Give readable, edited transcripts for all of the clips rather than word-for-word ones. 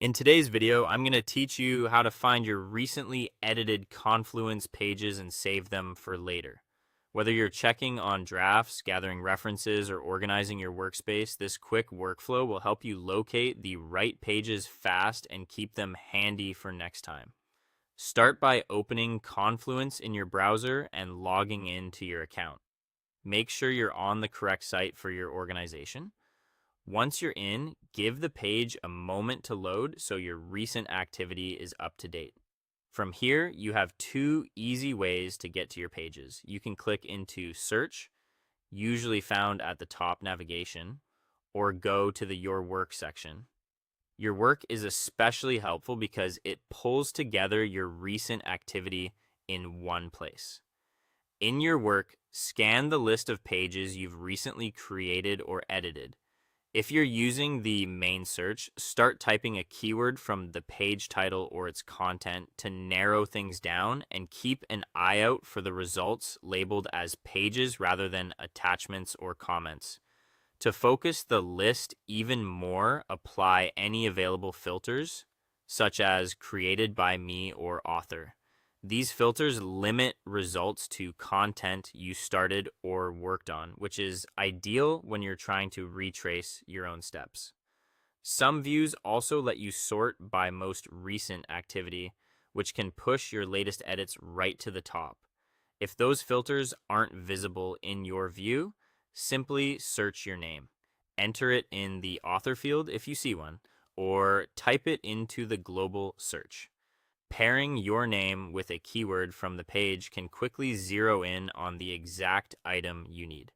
In today's video, I'm going to teach you how to find your recently edited Confluence pages and save them for later. Whether you're checking on drafts, gathering references, or organizing your workspace, this quick workflow will help you locate the right pages fast and keep them handy for next time. Start by opening Confluence in your browser and logging into your account. Make sure you're on the correct site for your organization. Once you're in, give the page a moment to load so your recent activity is up to date. From here, you have two easy ways to get to your pages. You can click into Search, usually found at the top navigation, or go to the Your Work section. Your Work is especially helpful because it pulls together your recent activity in one place. In your work, scan the list of pages you've recently created or edited. If you're using the main search, start typing a keyword from the page title or its content to narrow things down, and keep an eye out for the results labeled as pages rather than attachments or comments. To focus the list even more, apply any available filters, such as created by me or author. These filters limit results to content you started or worked on, which is ideal when you're trying to retrace your own steps. Some views also let you sort by most recent activity, which can push your latest edits right to the top. If those filters aren't visible in your view, simply search your name. Enter it in the author field if you see one, or type it into the global search. Pairing your name with a keyword from the page can quickly zero in on the exact item you need.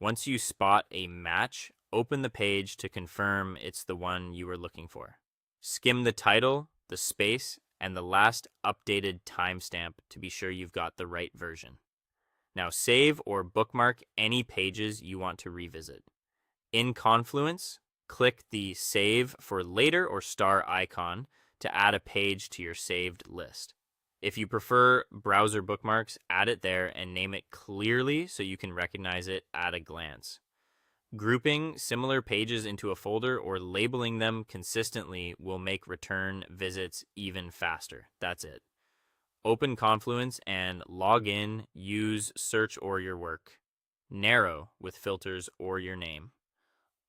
Once you spot a match, open the page to confirm it's the one you were looking for. Skim the title, the space, and the last updated timestamp to be sure you've got the right version. Now save or bookmark any pages you want to revisit. In Confluence, click the Save for Later or star icon to add a page to your saved list. If you prefer browser bookmarks, add it there and name it clearly so you can recognize it at a glance. Grouping similar pages into a folder or labeling them consistently will make return visits even faster. That's it. Open Confluence and log in, use search or your work. Narrow with filters or your name.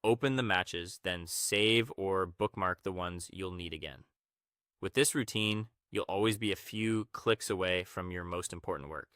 Open the matches, then save or bookmark the ones you'll need again. With this routine, you'll always be a few clicks away from your most important work.